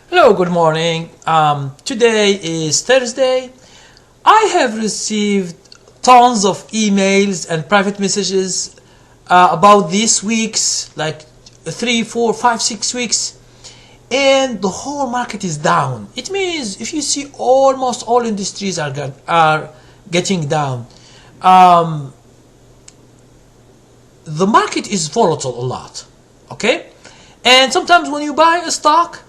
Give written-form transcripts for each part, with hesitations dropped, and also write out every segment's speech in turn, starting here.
Hello, good morning. Today is Thursday. I have received tons of emails and private messages about this week's, like 3, 4, 5, 6 weeks, and the whole market is down. It means if you see almost all industries are getting down. The market is volatile a lot, okay? And sometimes when you buy a stock,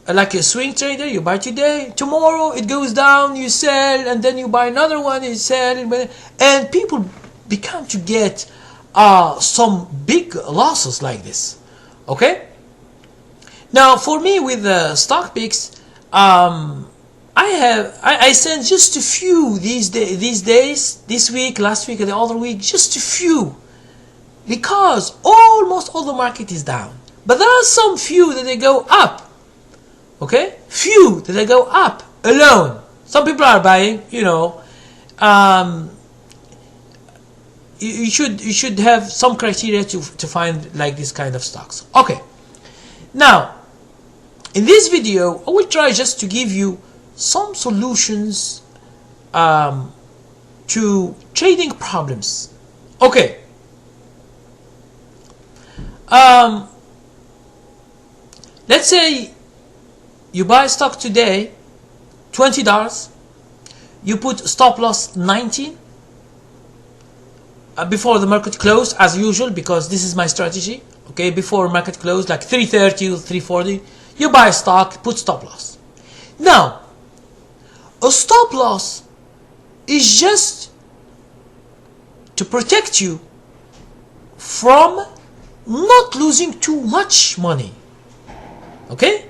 like a swing trader, you buy today, tomorrow it goes down, you sell, and then you buy another one, you sell, and people become to get some big losses like this, okay? Now for me with the stock picks, I send just a few these days, this week, last week, and the other week, just a few, because almost all the market is down. But there are some few that they go up. Okay, few that they go up alone. Some people are buying. You should have some criteria to find like this kind of stocks. Okay, now in this video I will try just to give you some solutions to trading problems. Okay. Let's say you buy stock today, $20. You put stop loss 19 before the market close, as usual, because this is my strategy. Okay, before market close, like 330 or 340, you buy stock, put stop loss. Now, a stop loss is just to protect you from not losing too much money. Okay?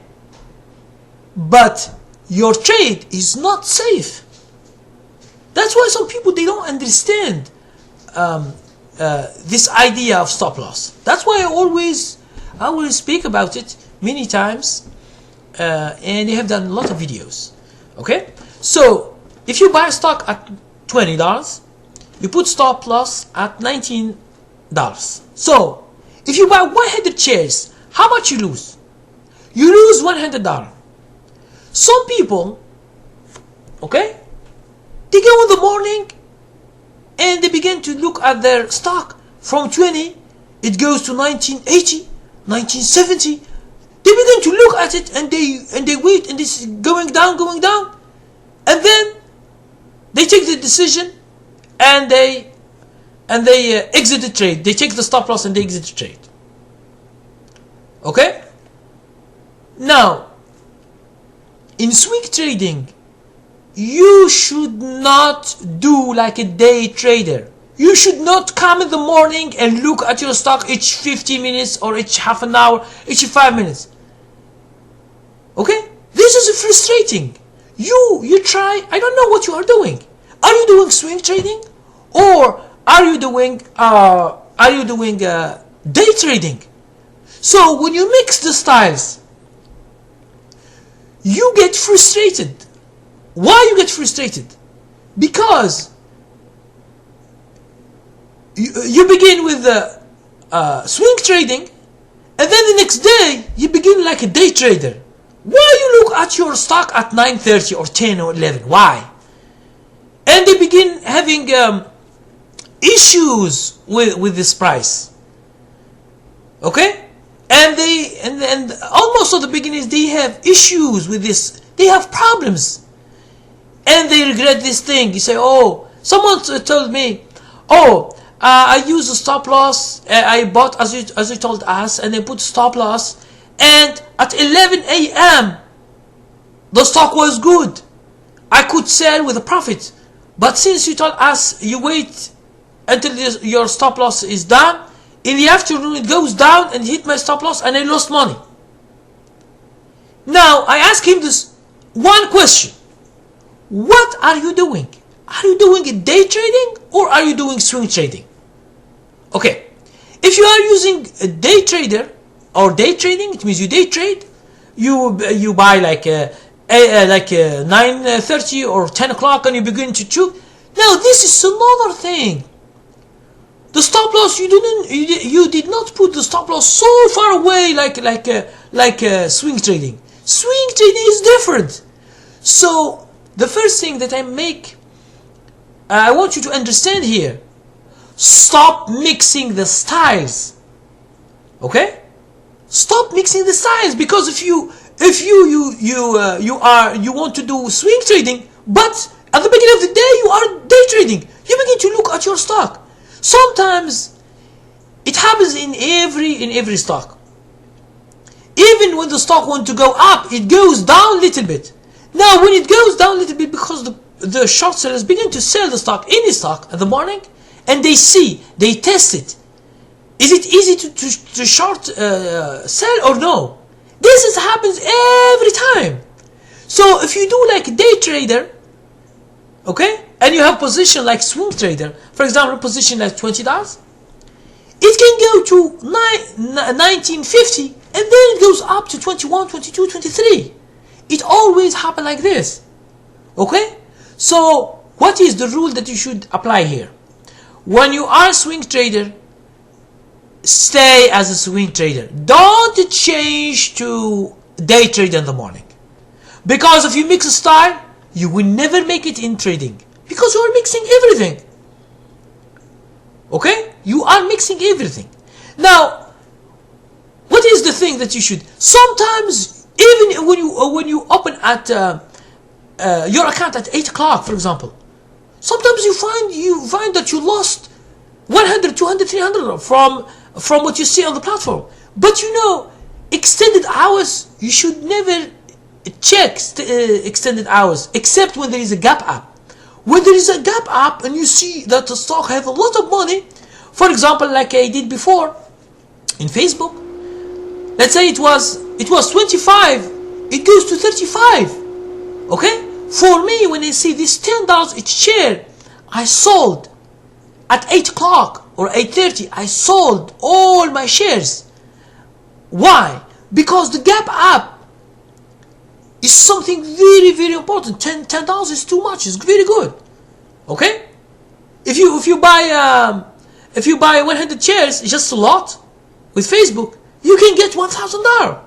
But your trade is not safe. That's why some people, they don't understand this idea of stop loss. That's why I always speak about it many times, and they have done a lot of videos. Okay, so if you buy a stock at $20, you put stop loss at $19. So if you buy 100 shares, how much you lose? You lose $100. Some people, okay, they go in the morning and they begin to look at their stock from 20, it goes to 1980, 1970. They begin to look at it and they wait, and this is going down, and then they take the decision and they exit the trade. They take the stop loss and they exit the trade. Okay? Now, in swing trading, you should not do like a day trader. You should not come in the morning and look at your stock each 15 minutes or each half an hour, each 5 minutes. Okay? This is frustrating. You try, I don't know what you are doing. Are you doing swing trading? Or are you doing day trading? So when you mix the styles, you get frustrated. Why you get frustrated? Because you begin with swing trading, and then the next day you begin like a day trader. Why you look at your stock at 9:30 or 10 or 11? Why? And they begin having issues with this price. Okay? And almost at the beginning they have issues with this. They have problems, and they regret this thing. You say, "Oh, someone told me, I use a stop loss. I bought as you told us, and I put stop loss. And at 11 a.m. the stock was good. I could sell with a profit. But since you told us you wait until your stop loss is done, in the afternoon it goes down and hit my stop loss and I lost money." Now I ask him this one question: what are you doing? Are you doing a day trading or are you doing swing trading? Okay, if you are using a day trader or day trading, it means you day trade. You buy like 9:30 or 10 o'clock and you begin to choose. Now this is another thing. The stop loss, you did not put the stop loss so far away like swing trading. Swing trading is different. So the first thing that I want you to understand here, stop mixing the styles. Okay? Stop mixing the styles, because if you want to do swing trading, but at the beginning of the day you are day trading, you begin to look at your stock. Sometimes it happens in every stock. Even when the stock wants to go up, it goes down a little bit. Now when it goes down a little bit, because the short sellers begin to sell the stock, any stock, in the morning, and they test it. Is it easy to short sell or no? This happens every time. So if you do like a day trader, okay, and you have position like swing trader, for example, position like $20, it can go to 1950 and then it goes up to 21, 22, 23. It always happens like this. Okay? So what is the rule that you should apply here? When you are a swing trader, stay as a swing trader. Don't change to day trade in the morning. Because if you mix a style, you will never make it in trading. Because you are mixing everything. Okay? You are mixing everything. Now, what is the thing that you should? Sometimes, even when you open at your account at 8 o'clock, for example, sometimes you find that you lost 100, 200, 300 from what you see on the platform. But you know, extended hours, you should never check extended hours, except when there is a gap up. When there is a gap up and you see that the stock has a lot of money, for example, like I did before in Facebook, let's say it was 25, it goes to 35. Okay? For me, when I see this $10 each share, I sold at 8 o'clock or 8:30. I sold all my shares. Why? Because the gap up is something very, very important. $10 is too much. It's very good. Okay? If you buy 100 shares, it's just a lot. With Facebook, you can get $1,000.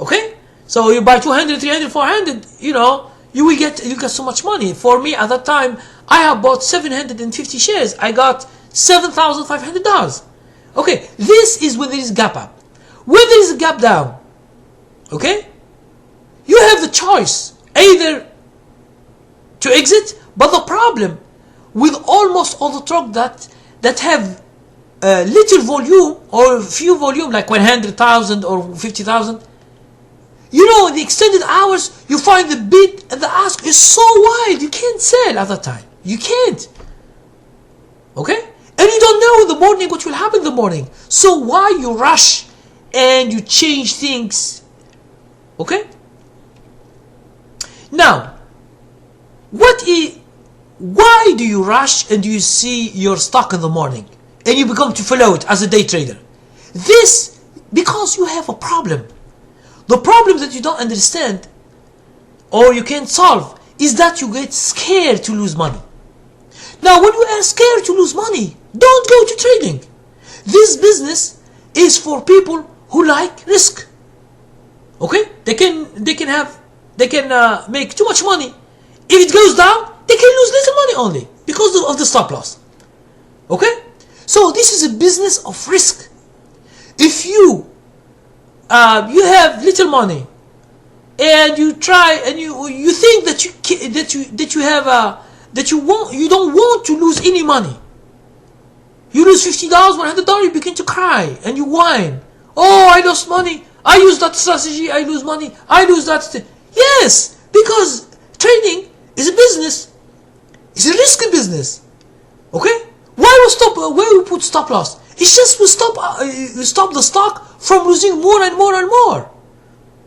Okay? So you buy 200, 300, 400. You know, you get so much money. For me at that time, I have bought 750 shares. I got $7,500. Okay, this is when there is gap up. When there is a gap down, okay, you have the choice either to exit. But the problem with almost all the stock that have little volume or few volume, like 100,000 or 50,000, you know, in the extended hours, you find the bid and the ask is so wide, you can't sell at that time. You can't. Okay? And you don't know in the morning what will happen in the morning. So why you rush and you change things? Okay? Now, why do you rush and you see your stock in the morning and you become to follow it as a day trader? This, because you have a problem. The problem that you don't understand or you can't solve is that you get scared to lose money. Now, when you are scared to lose money, don't go to trading. This business is for people who like risk. Okay? They can make too much money. If it goes down, they can lose little money only because of the stop loss. Okay? So this is a business of risk. If you have little money and you try and you think that you don't want to lose any money. You lose $50, $100, you begin to cry and you whine. Oh, I lost money. I use that strategy. I lose money. I lose that. Yes, because trading is a business. It's a risky business. Okay? Why we put stop loss? It's just we stop the stock from losing more and more and more.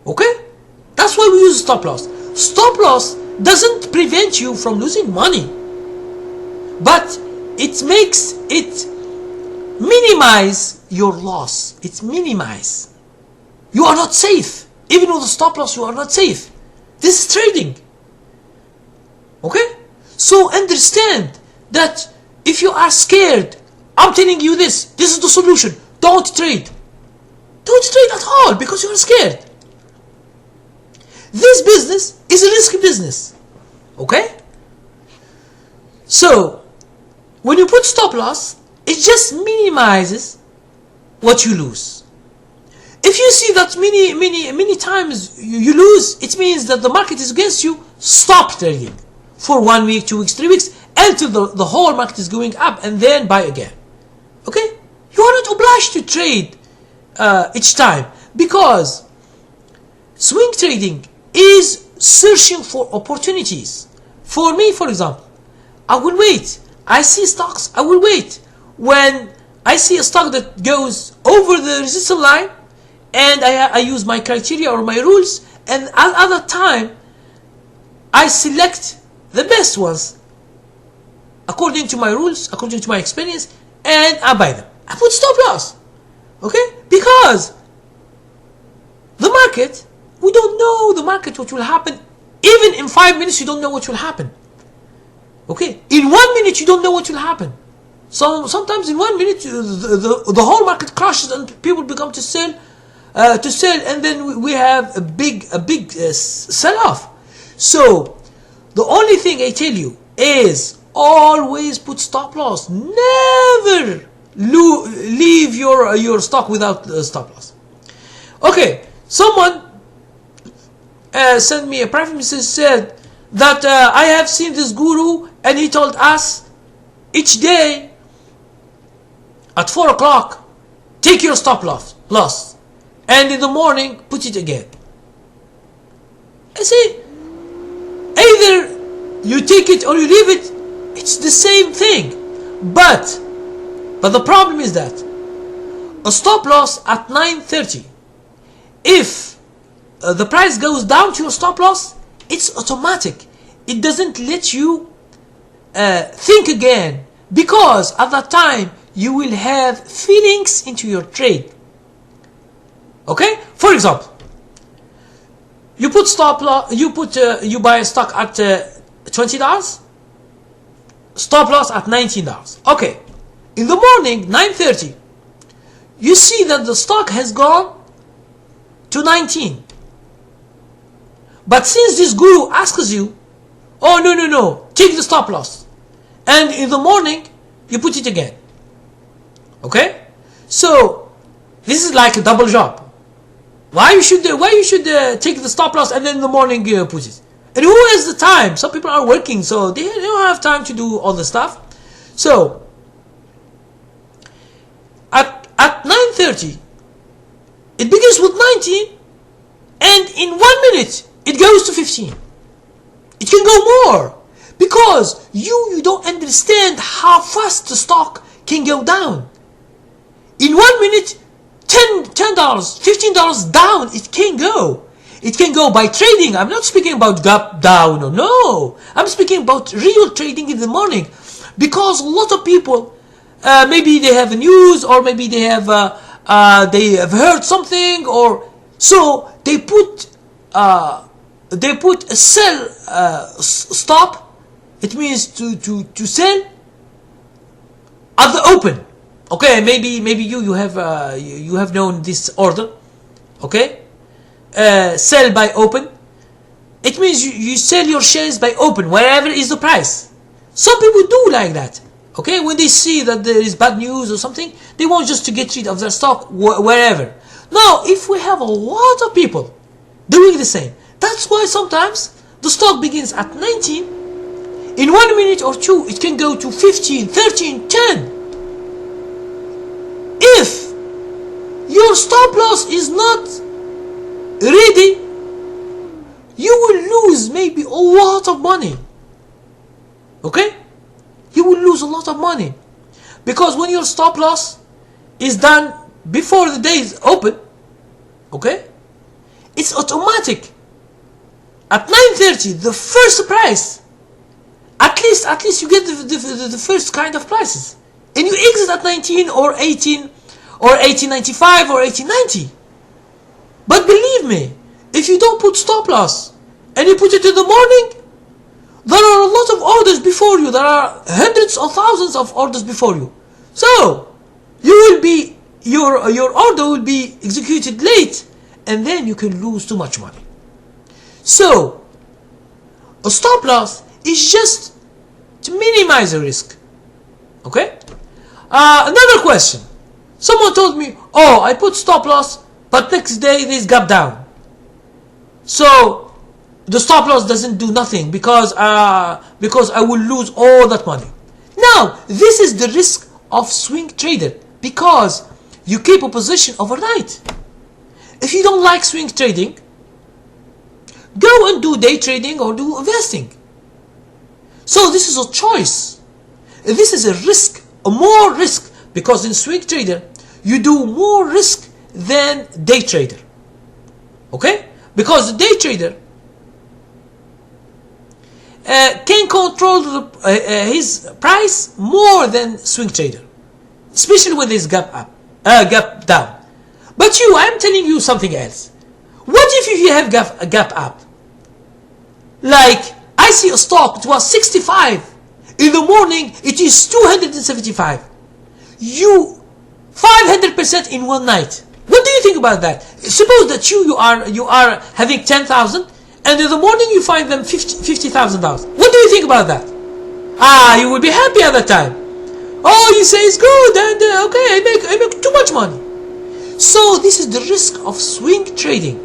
Okay? That's why we use stop loss. Stop loss doesn't prevent you from losing money, but it makes it minimize your loss. It's minimize. You are not safe. Even with the stop loss, you are not safe. This is trading. Okay? So understand that if you are scared, I'm telling you this is the solution. Don't trade. Don't trade at all because you are scared. This business is a risky business. Okay? So, when you put stop loss, it just minimizes what you lose. If you see that many times you lose, it means that the market is against you. Stop trading for 1 week, 2 weeks, 3 weeks, until the whole market is going up, and then buy again. Okay? You are not obliged to trade each time, because swing trading is searching for opportunities. For me, for example, I will wait. I see stocks, I will wait. When I see a stock that goes over the resistance line, and I use my criteria or my rules, and at other time I select the best ones according to my rules, according to my experience, and I buy them. I put stop loss. Okay? Because the market, we don't know the market, what will happen. Even in 5 minutes, you don't know what will happen. Okay? In 1 minute, you don't know what will happen. So sometimes in 1 minute, the whole market crashes and people become to sell, and then we have a big sell-off. So the only thing I tell you is always put stop loss. Never leave your stock without stop loss. Okay, someone sent me a private message, said that I have seen this guru and he told us each day at 4 o'clock take your stop loss, and in the morning put it again. I say, either you take it or you leave it, it's the same thing. But the problem is that a stop loss at 9:30, if the price goes down to your stop loss, it's automatic. It doesn't let you think again, because at that time you will have feelings into your trade. Okay? For example, you put stop loss, you buy a stock at $20, stop loss at $19. Okay. In the morning, 9:30, you see that the stock has gone to 19. But since this guru asks you, oh no, take the stop loss, and in the morning you put it again. Okay? So this is like a double job. Why you should take the stop loss and then in the morning put it? And who has the time? Some people are working, so they don't have time to do all the stuff. So at 9:30, it begins with 19, and in 1 minute it goes to 15. It can go more, because you don't understand how fast the stock can go down. In 1 minute, $10, $15 down, it can go. It can go by trading. I'm not speaking about gap down or no. I'm speaking about real trading in the morning, because a lot of people, maybe they have news, or maybe they have heard something, or so they put a sell stop. It means to sell at the open. Okay, maybe you have known this order. Okay, sell by open. It means you sell your shares by open, wherever is the price. Some people do like that. Okay, when they see that there is bad news or something, they want just to get rid of their stock wherever. Now, if we have a lot of people doing the same, that's why sometimes the stock begins at 19. In 1 minute or two, it can go to 15, 13, 10. If your stop loss is not ready, you will lose maybe a lot of money. Okay? You will lose a lot of money, because when your stop loss is done before the day is open, okay, it's automatic. At 9:30, the first price, at least you get the first kind of prices, and you exit at 19 or 18 or 18.95 or 18.90. But believe me, if you don't put stop loss and you put it in the morning, there are a lot of orders before you. There are hundreds or thousands of orders before you. So you will be your order will be executed late, and then you can lose too much money. So a stop loss is just to minimize the risk. Okay? Another question. Someone told me, oh, I put stop loss, but next day this gap down. So the stop loss doesn't do nothing because I will lose all that money. Now, this is the risk of swing trader, because you keep a position overnight. If you don't like swing trading, go and do day trading or do investing. So this is a choice. This is a risk, a more risk, because in swing trader you do more risk than day trader. Okay? Because the day trader can control his price more than swing trader, especially when there's gap down. But I'm telling you something else. What if you have gap up? Like, I see a stock, it was 65. In the morning, it is 275. You 500% in one night. What do you think about that? Suppose that you are having 10,000, and in the morning you find them $50,000. What do you think about that? You will be happy at that time. Oh, you say it's good, and okay, I make too much money. So this is the risk of swing trading,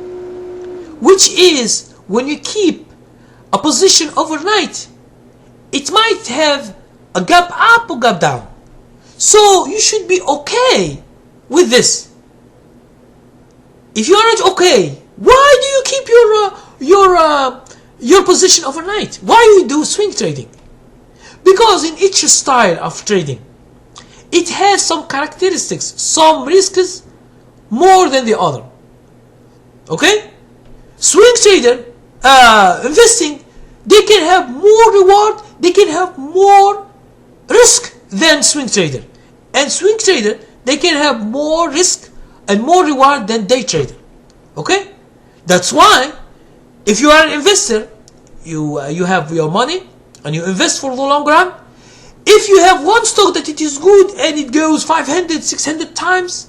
which is when you keep a position overnight, it might have a gap up or gap down. So you should be okay with this. If you aren't okay, why do you keep your position overnight? Why do you do swing trading? Because in each style of trading, it has some characteristics, some risks more than the other. Okay? Swing trader, investing, they can have more reward, they can have more risk than swing trader. And swing trader, they can have more risk and more reward than day trader. Okay? That's why, if you are an investor, you have your money and you invest for the long run. If you have one stock that it is good and it goes 500, 600 times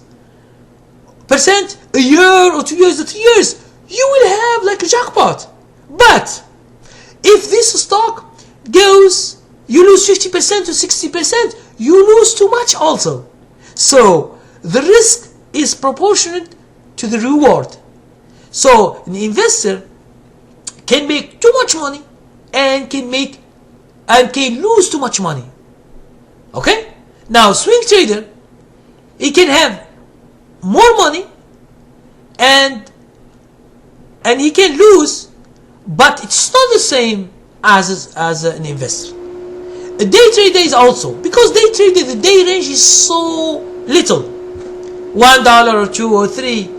percent a year or 2 years or 3 years, you will have like a jackpot. But if this stock goes, you lose 50% to 60%, you lose too much also. So the risk is proportionate to the reward. So an investor can make too much money and can lose too much money. Okay? Now swing trader, he can have more money and he can lose, but it's not the same as an investor. A day trader is also, because day trader, the day range is so little, $1 or 2 or 3,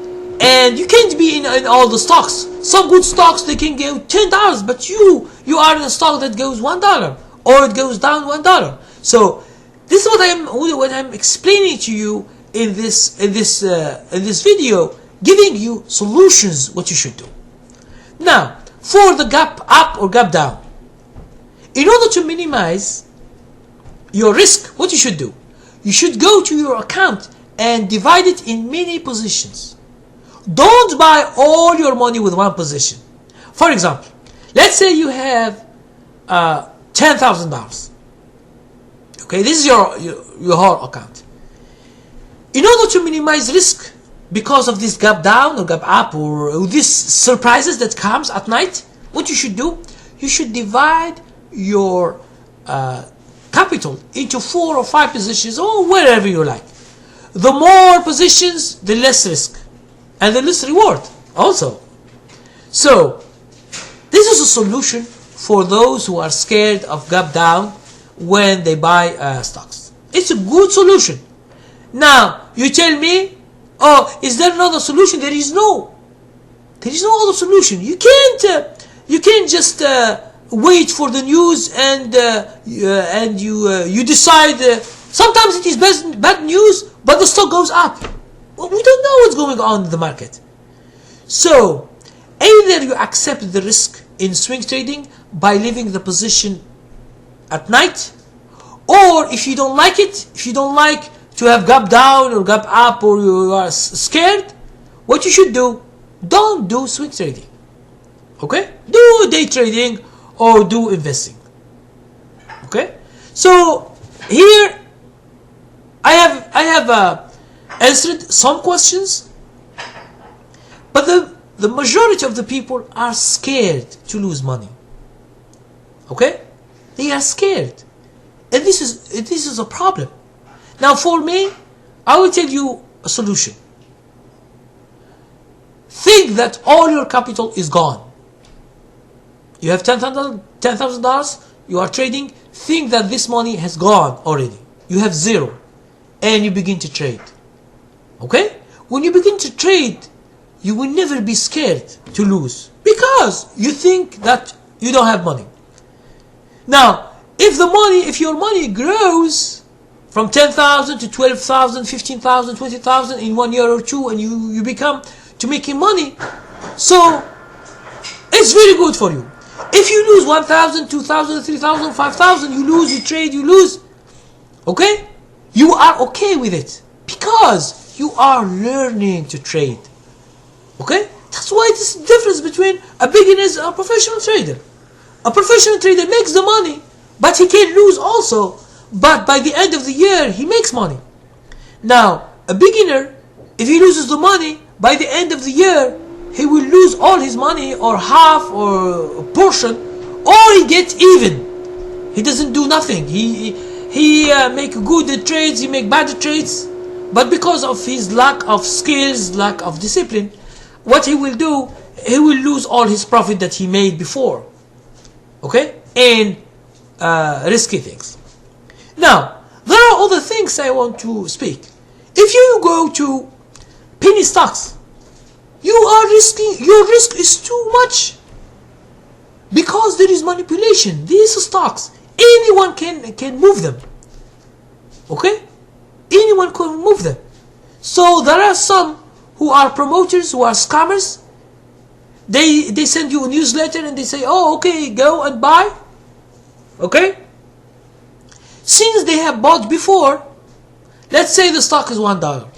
and you can't be in all the stocks. Some good stocks, they can go $10, but you are in a stock that goes $1 or it goes down $1. So this is what I'm explaining to you in this video, giving you solutions what you should do. Now, for the gap up or gap down, in order to minimize your risk, what you should do, you should go to your account and divide it in many positions. Don't buy all your money with one position. For example, let's say you have $10,000. Okay, this is your whole account. In order to minimize risk because of this gap down or gap up or these surprises that comes at night, what you should do, you should divide your capital into 4 or 5 positions or wherever you like. The more positions, the less risk and the less reward also. So this is a solution for those who are scared of gap down when they buy stocks. It's a good solution. Now you tell me, oh, is there another solution? There is no other solution. You can't just wait for the news and you decide. Sometimes it is bad news, but the stock goes up. Well, we don't know what's going on in the market. So either you accept the risk in swing trading by leaving the position at night, or if you don't like it, if you don't like to have gap down or gap up, or you are scared, what you should do, don't do swing trading. Okay, do day trading or do investing. Okay, so here I have answered some questions, but the majority of the people are scared to lose money. Okay, they are scared, and this is a problem. Now, for me, I will tell you a solution. Think that all your capital is gone. You have $10,000. You are trading. Think that this money has gone already. You have zero, and you begin to trade. Okay? When you begin to trade, you will never be scared to lose because you think that you don't have money. Now, if your money grows from 10,000 to 12,000, 15,000, 20,000 in 1 year or two, and you become to making money, so it's very good for you. If you lose 1,000, 2,000, 3,000, 5,000, you lose, you trade, you lose. Okay? You are okay with it because you are learning to trade. Okay? That's why this difference between a beginner and a professional trader. A professional trader makes the money, but he can lose also. But by the end of the year, he makes money. Now, a beginner, if he loses the money, by the end of the year, he will lose all his money or half or a portion, or he gets even. He doesn't do nothing. He make good trades, he make bad trades, but because of his lack of skills, lack of discipline, what he will do, he will lose all his profit that he made before. Okay? And risky things. Now, there are other things I want to speak. If you go to penny stocks, you are risking, your risk is too much because there is manipulation. These stocks, anyone can move them. Okay? Anyone can move them. So there are some who are promoters, who are scammers. They send you a newsletter and they say, oh, okay, go and buy. Okay? Since they have bought before, let's say the stock is $1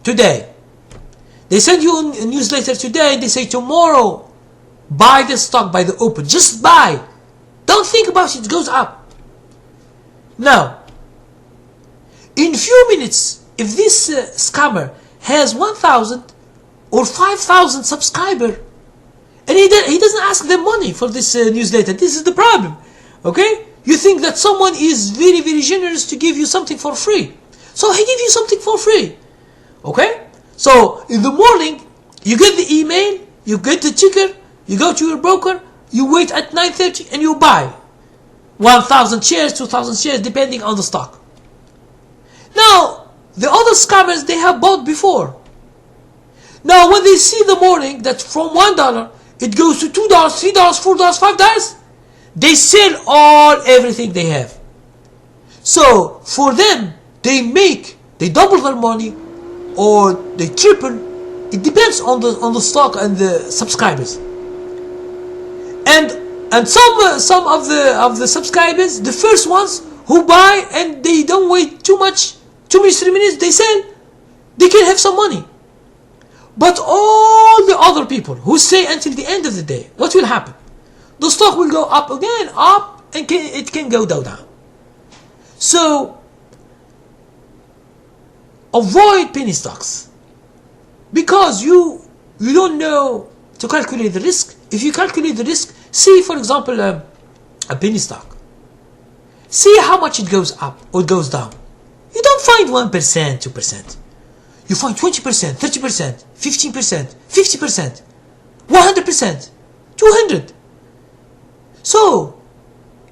today. They send you a newsletter today and they say tomorrow, buy the stock by the open. Just buy. Don't think about it. It goes up. Now, in few minutes, if this scammer has 1,000 or 5,000 subscribers, and he doesn't ask them money for this newsletter. This is the problem. Okay? You think that someone is very, very generous to give you something for free. So he gives you something for free. Okay? So in the morning, you get the email, you get the ticker, you go to your broker, you wait at 9:30 and you buy 1,000 shares, 2,000 shares, depending on the stock. Now, the other scammers, they have bought before. Now, when they see the morning that from $1, it goes to $2, $3, $4, $5, they sell everything they have. So, for them, they double their money or they triple. It depends on the stock and the subscribers. And some of the subscribers, the first ones who buy and they don't wait too much, 2 minutes, 3 minutes, they sell, they can have some money. But all the other people who stay until the end of the day, what will happen? The stock will go up again, up, and it can go down. So, avoid penny stocks. Because you don't know to calculate the risk. If you calculate the risk, see for example a penny stock. See how much it goes up or it goes down. You don't find 1%, 2%. You find 20%, 30%, 15%, 50%, 100%, 200%. So,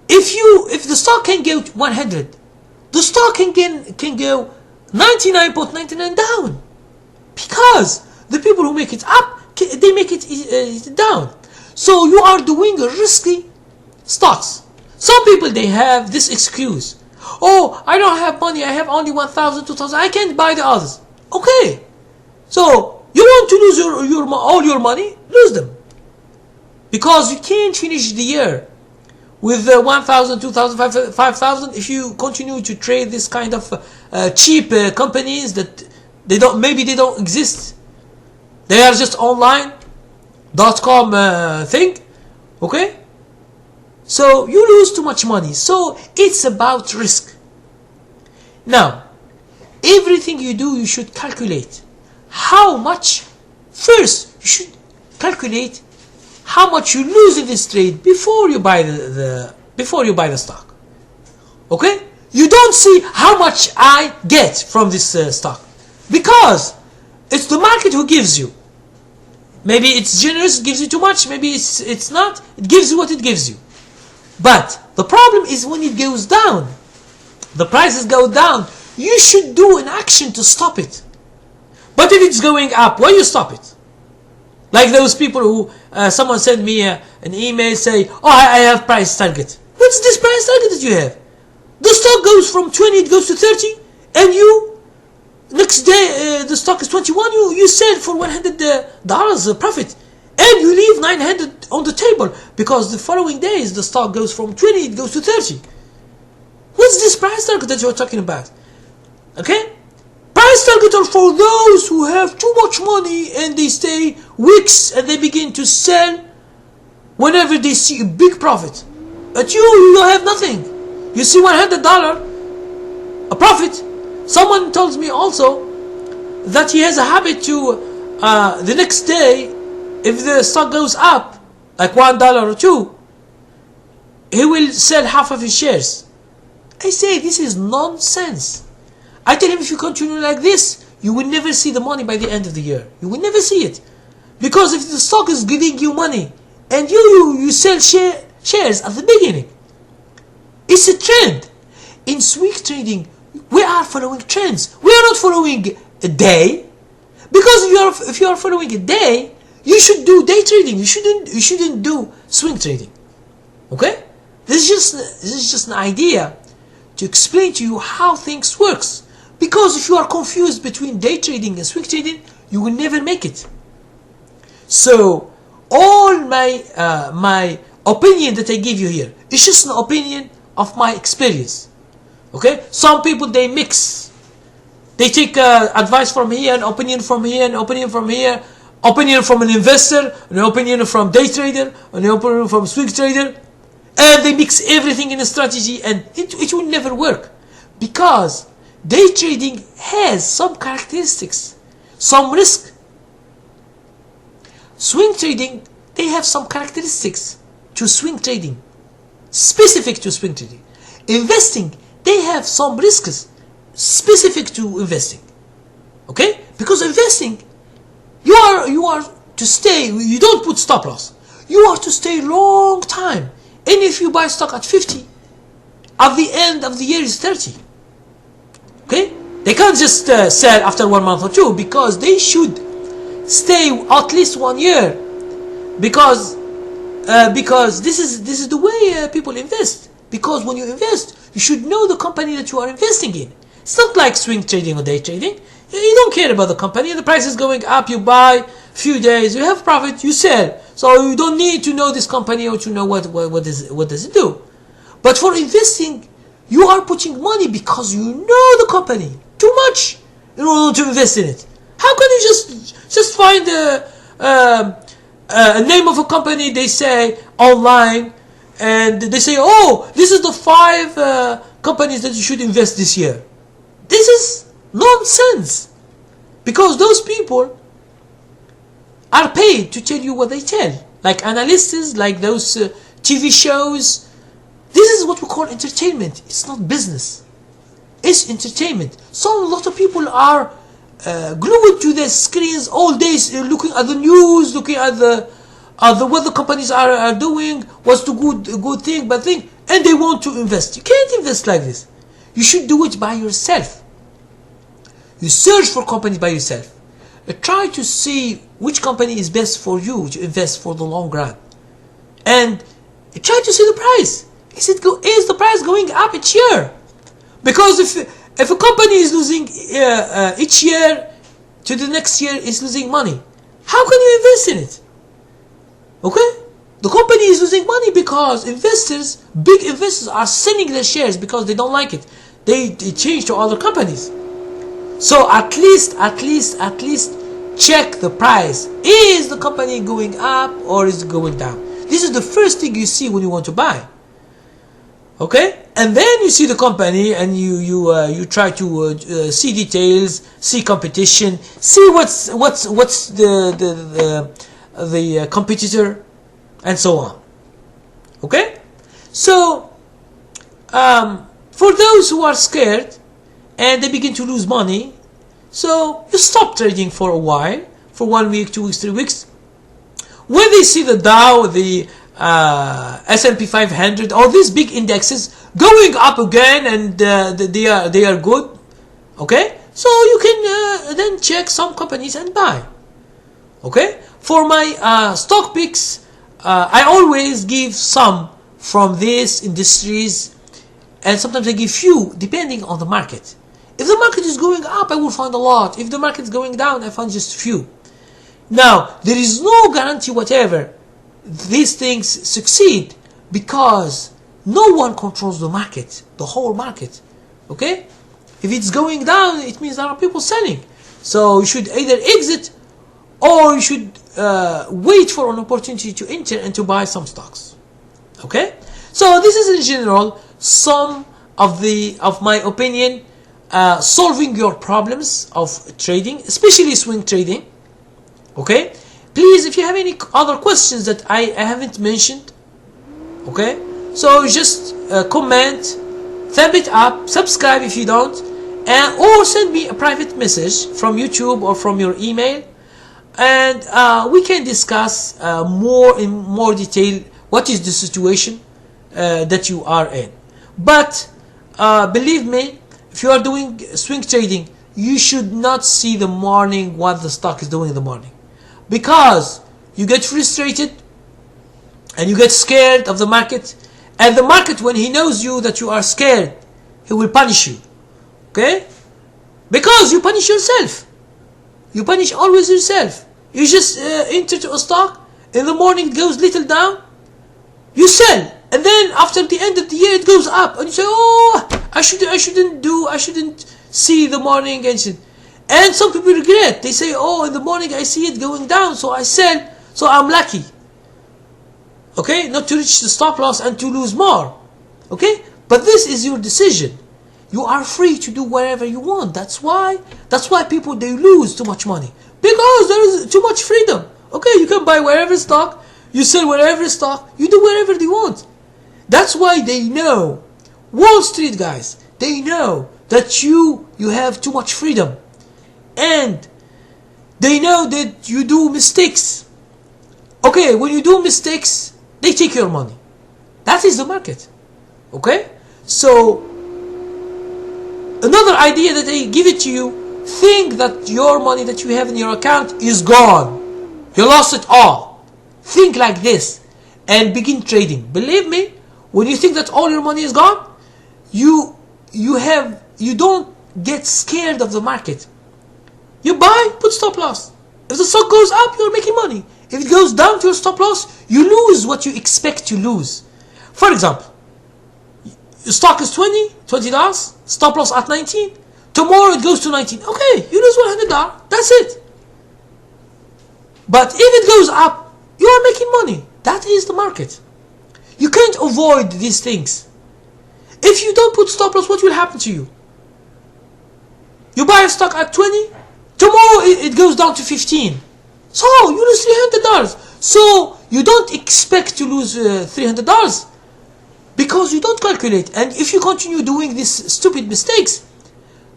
if the stock can go 100, the stock can go 99.99 down, because the people who make it up, they make it down. So you are doing risky stocks. Some people, they have this excuse. Oh, I don't have money. I have only 1,000, 2,000. I can't buy the others. Okay. So you want to lose all your money? Lose them. Because you can't finish the year with 1,000, 2,000, 5,000 if you continue to trade this kind of cheap companies that maybe they don't exist. They are just online. .com thing, okay? So you lose too much money. So it's about risk. Now, everything you do, you should calculate how much. First, you should calculate how much you lose in this trade before you buy the stock. Okay? You don't see how much I get from this stock, because it's the market who gives you. Maybe it's generous, it gives you too much. Maybe it's not. It gives you what it gives you. But the problem is when it goes down, the prices go down, you should do an action to stop it. But if it's going up, why you stop it? Like those people who, someone sent me an email say, oh, I have price target. What's this price target that you have? The stock goes from 20, it goes to 30, and you, next day, the stock is 21, you sell for $100 profit. And you leave 900 on the table, because the following days, the stock goes from 20, it goes to 30. What's this price target that you're talking about? Okay? Price target are for those who have too much money and they stay weeks and they begin to sell whenever they see a big profit. But you don't have nothing. You see $100 a profit. Someone tells me also that he has a habit to the next day, if the stock goes up like $1 or $2, he will sell half of his shares. I say this is nonsense. I tell him, if you continue like this, you will never see the money by the end of the year. You will never see it. Because if the stock is giving you money and you sell shares at the beginning, it's a trend. In swing trading, we are following trends. We are not following a day. Because if you are following a day, you should do day trading. You shouldn't do swing trading. Okay? This is just an idea to explain to you how things works. Because if you are confused between day trading and swing trading, you will never make it. So all my opinion that I give you here is just an opinion of my experience. Okay? Some people, they mix. They take advice from here, an opinion from here, an opinion from here, opinion from an investor, an opinion from day trader, an opinion from swing trader, and they mix everything in a strategy, and it will never work. Because day trading has some characteristics, some risk. Swing trading, they have some characteristics to swing trading, specific to swing trading. Investing, they have some risks specific to investing. Okay? Because investing, you are to stay, you don't put stop loss. You are to stay long time. And if you buy stock at 50, at the end of the year is 30. Okay? They can't just sell after 1 month or 2, because they should stay at least 1 year. Because this is the way people invest. Because when you invest, you should know the company that you are investing in. It's not like swing trading or day trading. You don't care about the company. The price is going up, you buy, few days, you have profit, you sell. So you don't need to know this company or to know what does it do. But for investing, you are putting money because you know the company too much in order to invest in it. How can you just find a name of a company, they say online, and they say, oh, this is the 5 companies that you should invest this year. This is nonsense. Because those people are paid to tell you what they tell. Like analysts, like those TV shows. This is what we call entertainment. It's not business. It's entertainment. So a lot of people are glued to their screens all day, looking at the news, looking at what the companies are doing, what's the good thing, bad thing, and they want to invest. You can't invest like this. You should do it by yourself. You search for companies by yourself. Try to see which company is best for you to invest for the long run. And try to see the price. Is the price going up each year? Because if a company is losing each year to the next year is losing money, how can you invest in it? Okay? The company is losing money because big investors are selling their shares because they don't like it. They change to other companies. So at least check the price. Is the company going up or is it going down? This is the first thing you see when you want to buy. Okay, and then you see the company and you try to see details, see competition, see what's the competitor, and so on. Okay, so for those who are scared and they begin to lose money, so you stop trading for a while, for 1 week, 2 weeks, 3 weeks. When they see the Dow, the S&P 500, all these big indexes going up again, and they are good. Okay, so you can then check some companies and buy. Okay, for my stock picks, I always give some from these industries, and sometimes I give few depending on the market. If the market is going up, I will find a lot. If the market is going down, I find just few. Now, there is no guarantee whatever these things succeed, because no one controls the market, the whole market. Okay, if it's going down, it means there are people selling, so you should either exit or you should wait for an opportunity to enter and to buy some stocks. Okay, so this is in general some of my opinion, solving your problems of trading, especially swing trading. Okay, please, if you have any other questions that I haven't mentioned, okay, so just comment, thumb it up, subscribe if you don't, or send me a private message from YouTube or from your email, and we can discuss in more detail what is the situation that you are in. But believe me, if you are doing swing trading, you should not see the morning what the stock is doing in the morning, because you get frustrated and you get scared of the market, and the market, when he knows you that you are scared, he will punish you. Okay, because you punish yourself. You punish always yourself. You just enter to a stock, in the morning it goes little down, you sell, and then after the end of the year it goes up, and you say, oh, I shouldn't see the morning engine. And some people regret. They say, oh, in the morning I see it going down, so I sell, so I'm lucky. Okay, not to reach the stop loss and to lose more. Okay, but this is your decision. You are free to do whatever you want. That's why people, they lose too much money, because there is too much freedom. Okay, you can buy whatever stock, you sell whatever stock, you do whatever they want. That's why they know, Wall Street guys, they know that you have too much freedom, and they know that you do mistakes. Okay, when you do mistakes, they take your money. That is the market. Okay, so another idea that they give it to you, think that your money that you have in your account is gone, you lost it all. Think like this and begin trading. Believe me, when you think that all your money is gone, you don't get scared of the market. You buy, put stop loss. If the stock goes up, you're making money. If it goes down to your stop loss, you lose what you expect to lose. For example, your stock is $20, stop loss at 19. Tomorrow it goes to 19. Okay, you lose $100. That's it. But if it goes up, you are making money. That is the market. You can't avoid these things. If you don't put stop loss, what will happen to you? You buy a stock at 20, tomorrow it goes down to 15. So you lose $300. So you don't expect to lose $300, because you don't calculate. And if you continue doing these stupid mistakes,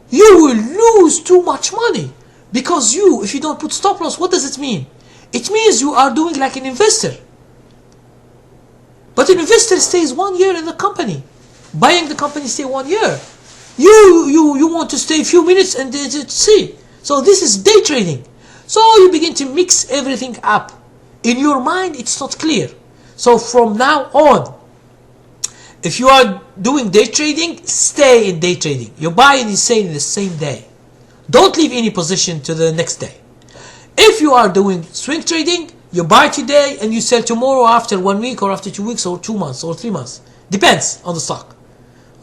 you will lose too much money. Because if you don't put stop loss, what does it mean? It means you are doing like an investor. But an investor stays 1 year in the company. Buying the company stay 1 year. You want to stay a few minutes and then see. So this is day trading. So you begin to mix everything up. In your mind, it's not clear. So from now on, if you are doing day trading, stay in day trading. You buy and you sell in the same day. Don't leave any position to the next day. If you are doing swing trading, you buy today and you sell tomorrow, after 1 week or after 2 weeks or 2 months or 3 months. Depends on the stock.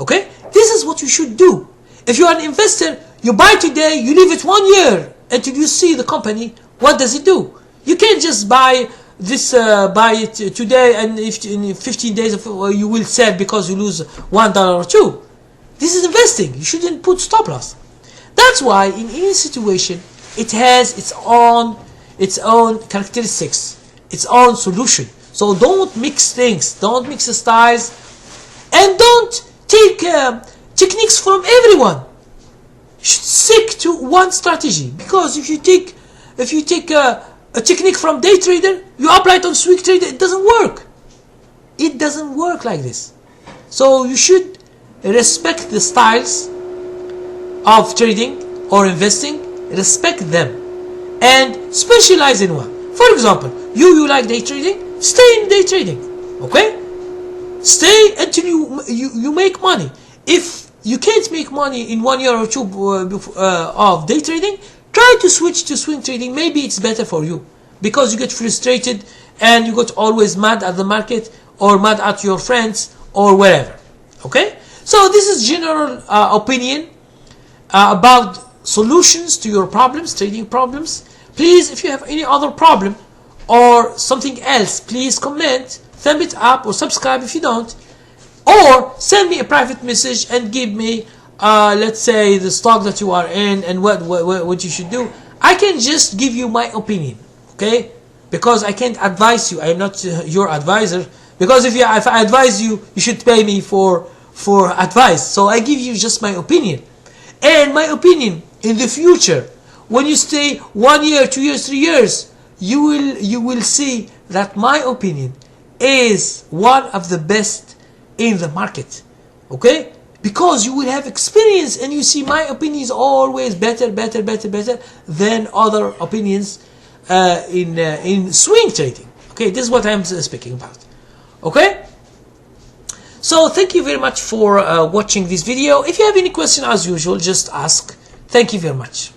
Okay? This is what you should do. If you are an investor, you buy today, you leave it 1 year until you see the company What does it do? You can't just buy this, buy it today, and if in 15 days you will sell because you lose $1 or $2. This is investing. You shouldn't put stop loss. That's why in any situation it has its own characteristics, its own solution. So don't mix things, don't mix styles, and don't take techniques from everyone. You should stick to one strategy, because if you take a technique from day trader, you apply it on swing trader, it doesn't work. It doesn't work like this. So you should respect the styles of trading or investing, respect them, and specialize in one. For example, you like day trading, stay in day trading, okay? Stay until you make money. If you can't make money in 1 year or two of day trading, try to switch to swing trading. Maybe it's better for you, because you get frustrated and you get always mad at the market or mad at your friends or wherever. Okay? So this is general opinion about solutions to your problems, trading problems. Please, if you have any other problem or something else, please comment, thumb it up, or subscribe if you don't, or send me a private message and give me let's say the stock that you are in and what you should do. I can just give you my opinion, okay? Because I can't advise you. I am not your advisor. Because if I advise you, you should pay me for advice. So I give you just my opinion. And my opinion, in the future, when you stay 1 year, 2 years, 3 years, you will see that my opinion is one of the best in the market, okay? Because you will have experience, and you see my opinion is always better than other opinions in swing trading. Okay, this is what I'm speaking about. Okay, so thank you very much for watching this video. If you have any question, as usual, just ask. Thank you very much.